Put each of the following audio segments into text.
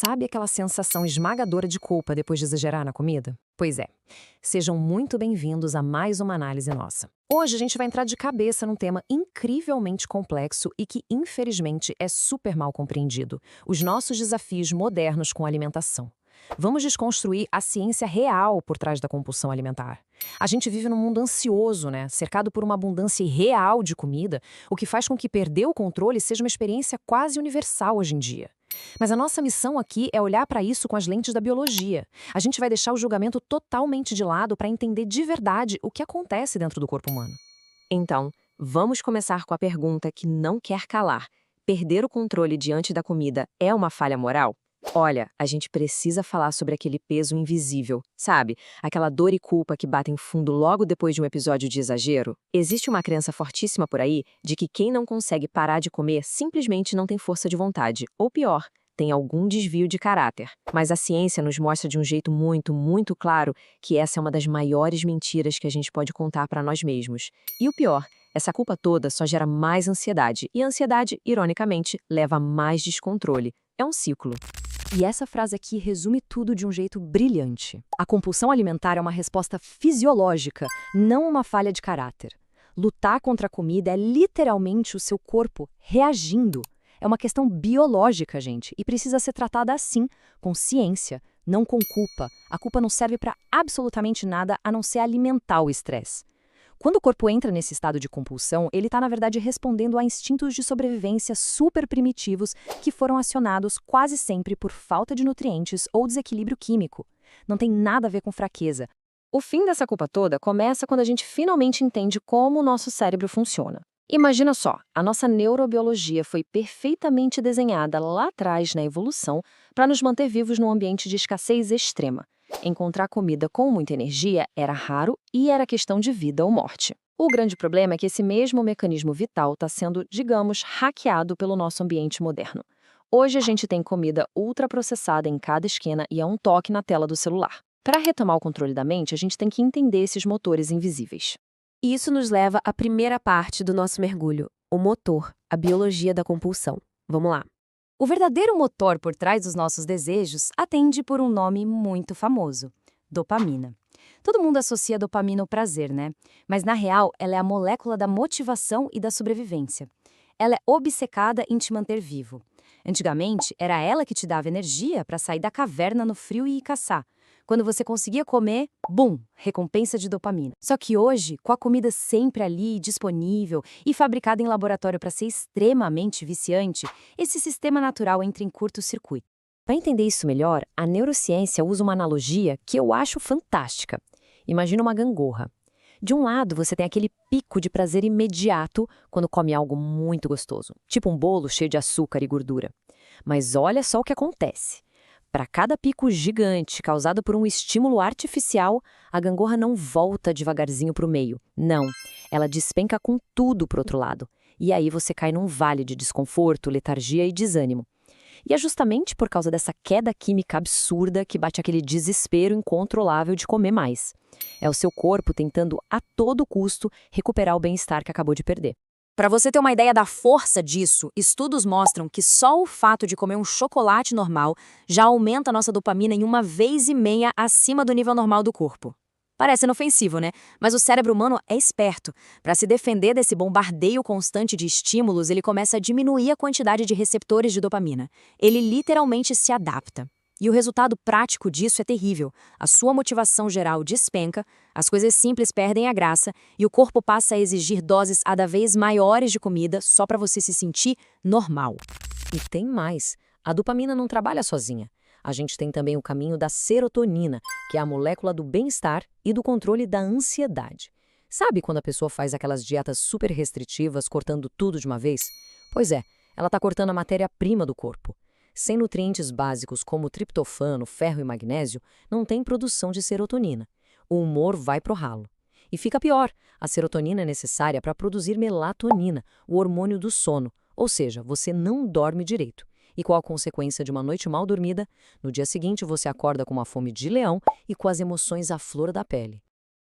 Sabe aquela sensação esmagadora de culpa depois de exagerar na comida? Pois é. Sejam muito bem-vindos a mais uma análise nossa. Hoje a gente vai entrar de cabeça num tema incrivelmente complexo e que, infelizmente, é super mal compreendido: os nossos desafios modernos com a alimentação. Vamos desconstruir a ciência real por trás da compulsão alimentar. A gente vive num mundo ansioso, né? Cercado por uma abundância irreal de comida, o que faz com que perder o controle seja uma experiência quase universal hoje em dia. Mas a nossa missão aqui é olhar para isso com as lentes da biologia. A gente vai deixar o julgamento totalmente de lado para entender de verdade o que acontece dentro do corpo humano. Então, vamos começar com a pergunta que não quer calar. Perder o controle diante da comida é uma falha moral? Olha, a gente precisa falar sobre aquele peso invisível, sabe? Aquela dor e culpa que batem fundo logo depois de um episódio de exagero. Existe uma crença fortíssima por aí de que quem não consegue parar de comer simplesmente não tem força de vontade, ou pior, tem algum desvio de caráter. Mas a ciência nos mostra de um jeito muito claro que essa é uma das maiores mentiras que a gente pode contar para nós mesmos. E o pior, essa culpa toda só gera mais ansiedade, e a ansiedade, ironicamente, leva a mais descontrole. É um ciclo. E essa frase aqui resume tudo de um jeito brilhante. A compulsão alimentar é uma resposta fisiológica, não uma falha de caráter. Lutar contra a comida é literalmente o seu corpo reagindo. É uma questão biológica, gente, e precisa ser tratada assim, com ciência, não com culpa. A culpa não serve para absolutamente nada a não ser alimentar o estresse. Quando o corpo entra nesse estado de compulsão, ele está, na verdade, respondendo a instintos de sobrevivência super primitivos que foram acionados quase sempre por falta de nutrientes ou desequilíbrio químico. Não tem nada a ver com fraqueza. O fim dessa culpa toda começa quando a gente finalmente entende como o nosso cérebro funciona. Imagina só, a nossa neurobiologia foi perfeitamente desenhada lá atrás na evolução para nos manter vivos num ambiente de escassez extrema. Encontrar comida com muita energia era raro e era questão de vida ou morte. O grande problema é que esse mesmo mecanismo vital está sendo, digamos, hackeado pelo nosso ambiente moderno. Hoje a gente tem comida ultraprocessada em cada esquina e é um toque na tela do celular. Para retomar o controle da mente, a gente tem que entender esses motores invisíveis. Isso nos leva à primeira parte do nosso mergulho, o motor, a biologia da compulsão. Vamos lá. O verdadeiro motor por trás dos nossos desejos atende por um nome muito famoso: dopamina. Todo mundo associa dopamina ao prazer, né? Mas, na real, ela é a molécula da motivação e da sobrevivência. Ela é obcecada em te manter vivo. Antigamente, era ela que te dava energia para sair da caverna no frio e ir caçar. Quando você conseguia comer, bum, recompensa de dopamina. Só que hoje, com a comida sempre ali, disponível e fabricada em laboratório para ser extremamente viciante, esse sistema natural entra em curto-circuito. Para entender isso melhor, a neurociência usa uma analogia que eu acho fantástica. Imagina uma gangorra. De um lado, você tem aquele pico de prazer imediato quando come algo muito gostoso, tipo um bolo cheio de açúcar e gordura. Mas olha só o que acontece. Para cada pico gigante causado por um estímulo artificial, a gangorra não volta devagarzinho para o meio. Não, ela despenca com tudo para o outro lado. E aí você cai num vale de desconforto, letargia e desânimo. E é justamente por causa dessa queda química absurda que bate aquele desespero incontrolável de comer mais. É o seu corpo tentando a todo custo recuperar o bem-estar que acabou de perder. Para você ter uma ideia da força disso, estudos mostram que só o fato de comer um chocolate normal já aumenta a nossa dopamina em 1,5 vezes acima do nível normal do corpo. Parece inofensivo, né? Mas o cérebro humano é esperto. Para se defender desse bombardeio constante de estímulos, ele começa a diminuir a quantidade de receptores de dopamina. Ele literalmente se adapta. E o resultado prático disso é terrível. A sua motivação geral despenca, as coisas simples perdem a graça e o corpo passa a exigir doses cada vez maiores de comida só para você se sentir normal. E tem mais. A dopamina não trabalha sozinha. A gente tem também o caminho da serotonina, que é a molécula do bem-estar e do controle da ansiedade. Sabe quando a pessoa faz aquelas dietas super restritivas, cortando tudo de uma vez? Pois é, ela está cortando a matéria-prima do corpo. Sem nutrientes básicos como triptofano, ferro e magnésio, não tem produção de serotonina. O humor vai pro ralo. E fica pior, a serotonina é necessária para produzir melatonina, o hormônio do sono, ou seja, você não dorme direito. E qual a consequência de uma noite mal dormida? No dia seguinte você acorda com uma fome de leão e com as emoções à flor da pele.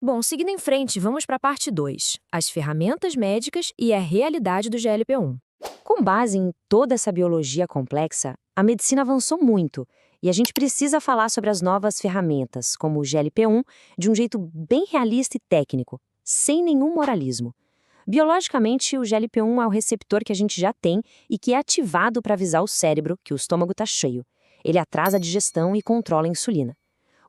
Bom, seguindo em frente, vamos para a parte 2, as ferramentas médicas e a realidade do GLP-1. Com base em toda essa biologia complexa, a medicina avançou muito e a gente precisa falar sobre as novas ferramentas, como o GLP-1, de um jeito bem realista e técnico, sem nenhum moralismo. Biologicamente, o GLP-1 é o receptor que a gente já tem e que é ativado para avisar o cérebro que o estômago está cheio. Ele atrasa a digestão e controla a insulina.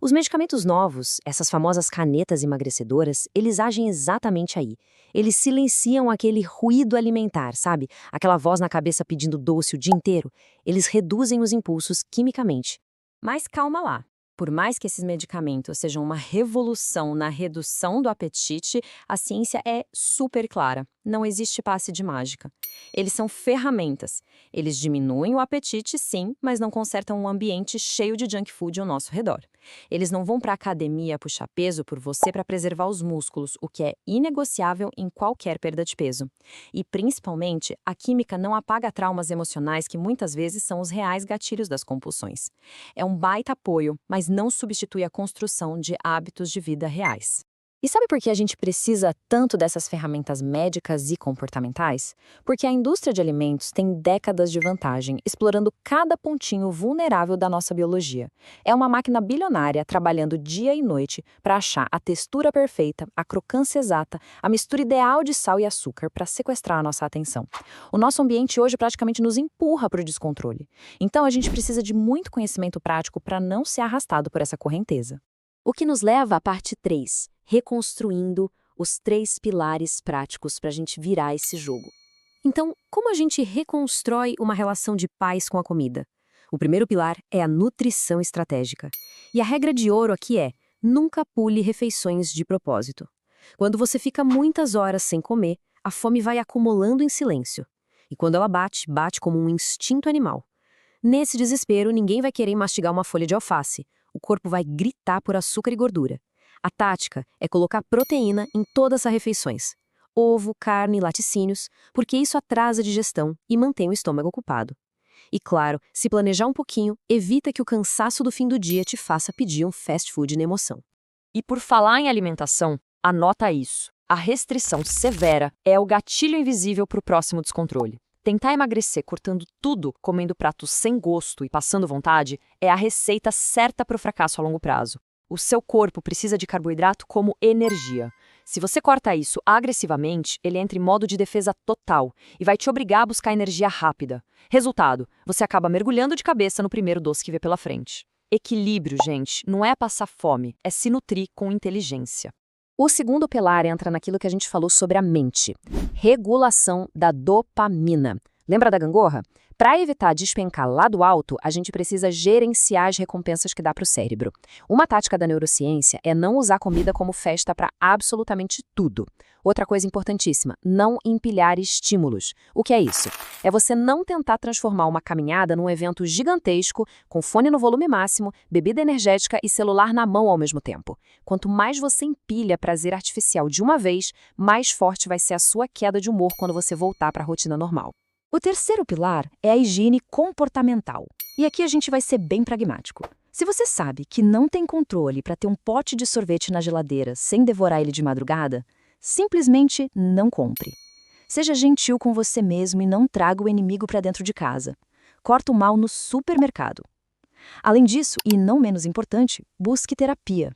Os medicamentos novos, essas famosas canetas emagrecedoras, eles agem exatamente aí. Eles silenciam aquele ruído alimentar, sabe? Aquela voz na cabeça pedindo doce o dia inteiro. Eles reduzem os impulsos quimicamente. Mas calma lá. Por mais que esses medicamentos sejam uma revolução na redução do apetite, a ciência é super clara. Não existe passe de mágica. Eles são ferramentas. Eles diminuem o apetite, sim, mas não consertam um ambiente cheio de junk food ao nosso redor. Eles não vão para a academia puxar peso por você para preservar os músculos, o que é inegociável em qualquer perda de peso. E, principalmente, a química não apaga traumas emocionais que muitas vezes são os reais gatilhos das compulsões. É um baita apoio, mas não substitui a construção de hábitos de vida reais. E sabe por que a gente precisa tanto dessas ferramentas médicas e comportamentais? Porque a indústria de alimentos tem décadas de vantagem, explorando cada pontinho vulnerável da nossa biologia. É uma máquina bilionária trabalhando dia e noite para achar a textura perfeita, a crocância exata, a mistura ideal de sal e açúcar para sequestrar a nossa atenção. O nosso ambiente hoje praticamente nos empurra para o descontrole. Então a gente precisa de muito conhecimento prático para não ser arrastado por essa correnteza. O que nos leva à parte 3. Reconstruindo os 3 pilares práticos para a gente virar esse jogo. Então, como a gente reconstrói uma relação de paz com a comida? O primeiro pilar é a nutrição estratégica. E a regra de ouro aqui é: nunca pule refeições de propósito. Quando você fica muitas horas sem comer, a fome vai acumulando em silêncio. E quando ela bate, bate como um instinto animal. Nesse desespero, ninguém vai querer mastigar uma folha de alface. O corpo vai gritar por açúcar e gordura. A tática é colocar proteína em todas as refeições. Ovo, carne, laticínios, porque isso atrasa a digestão e mantém o estômago ocupado. E claro, se planejar um pouquinho, evita que o cansaço do fim do dia te faça pedir um fast food na emoção. E por falar em alimentação, anota isso. A restrição severa é o gatilho invisível para o próximo descontrole. Tentar emagrecer cortando tudo, comendo pratos sem gosto e passando vontade, é a receita certa para o fracasso a longo prazo. O seu corpo precisa de carboidrato como energia. Se você corta isso agressivamente, ele entra em modo de defesa total e vai te obrigar a buscar energia rápida. Resultado, você acaba mergulhando de cabeça no primeiro doce que vê pela frente. Equilíbrio, gente, não é passar fome, é se nutrir com inteligência. O segundo pilar entra naquilo que a gente falou sobre a mente. Regulação da dopamina. Lembra da gangorra? Para evitar despencar lá do alto, a gente precisa gerenciar as recompensas que dá para o cérebro. Uma tática da neurociência é não usar comida como festa para absolutamente tudo. Outra coisa importantíssima, não empilhar estímulos. O que é isso? É você não tentar transformar uma caminhada num evento gigantesco, com fone no volume máximo, bebida energética e celular na mão ao mesmo tempo. Quanto mais você empilha prazer artificial de uma vez, mais forte vai ser a sua queda de humor quando você voltar para a rotina normal. O terceiro pilar é a higiene comportamental. E aqui a gente vai ser bem pragmático. Se você sabe que não tem controle para ter um pote de sorvete na geladeira sem devorar ele de madrugada, simplesmente não compre. Seja gentil com você mesmo e não traga o inimigo para dentro de casa. Corta o mal no supermercado. Além disso, e não menos importante, busque terapia.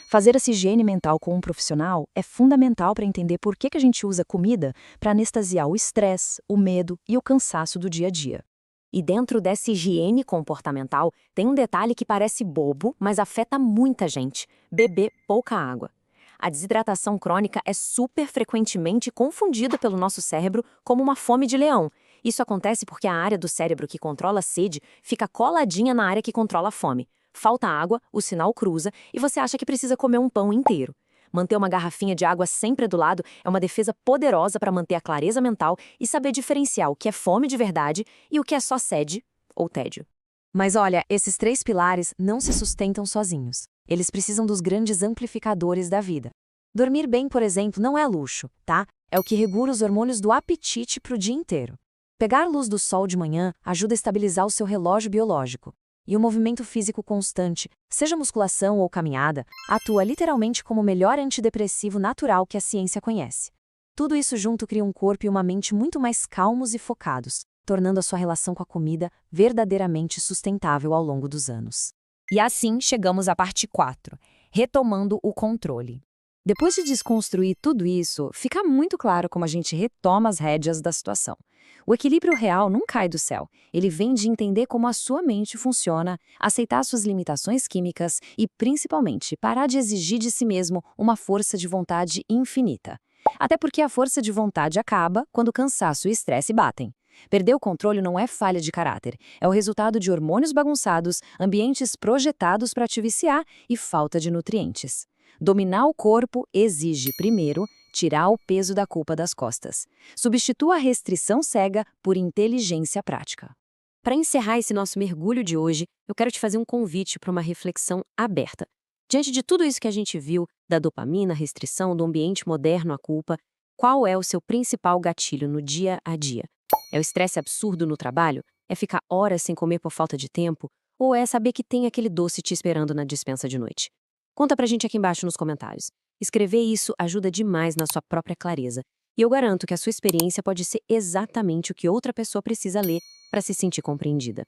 Fazer essa higiene mental com um profissional é fundamental para entender por que a gente usa comida para anestesiar o estresse, o medo e o cansaço do dia a dia. E dentro dessa higiene comportamental, tem um detalhe que parece bobo, mas afeta muita gente: beber pouca água. A desidratação crônica é super frequentemente confundida pelo nosso cérebro como uma fome de leão. Isso acontece porque a área do cérebro que controla a sede fica coladinha na área que controla a fome. Falta água, o sinal cruza e você acha que precisa comer um pão inteiro. Manter uma garrafinha de água sempre do lado é uma defesa poderosa para manter a clareza mental e saber diferenciar o que é fome de verdade e o que é só sede ou tédio. Mas olha, esses 3 pilares não se sustentam sozinhos. Eles precisam dos grandes amplificadores da vida. Dormir bem, por exemplo, não é luxo, tá? É o que regula os hormônios do apetite para o dia inteiro. Pegar luz do sol de manhã ajuda a estabilizar o seu relógio biológico. E o movimento físico constante, seja musculação ou caminhada, atua literalmente como o melhor antidepressivo natural que a ciência conhece. Tudo isso junto cria um corpo e uma mente muito mais calmos e focados. tornando a sua relação com a comida verdadeiramente sustentável ao longo dos anos. E assim chegamos à parte 4, retomando o controle. Depois de desconstruir tudo isso, fica muito claro como a gente retoma as rédeas da situação. O equilíbrio real não cai do céu. Ele vem de entender como a sua mente funciona, aceitar suas limitações químicas e, principalmente, parar de exigir de si mesmo uma força de vontade infinita. Até porque a força de vontade acaba quando o cansaço e o estresse batem. Perder o controle não é falha de caráter, é o resultado de hormônios bagunçados, ambientes projetados para te viciar e falta de nutrientes. Dominar o corpo exige, primeiro, tirar o peso da culpa das costas. Substitua a restrição cega por inteligência prática. Para encerrar esse nosso mergulho de hoje, eu quero te fazer um convite para uma reflexão aberta. Diante de tudo isso que a gente viu, da dopamina, restrição, do ambiente moderno à culpa, qual é o seu principal gatilho no dia a dia? É o estresse absurdo no trabalho? É ficar horas sem comer por falta de tempo? Ou é saber que tem aquele doce te esperando na despensa de noite? Conta pra gente aqui embaixo nos comentários. Escrever isso ajuda demais na sua própria clareza. E eu garanto que a sua experiência pode ser exatamente o que outra pessoa precisa ler para se sentir compreendida.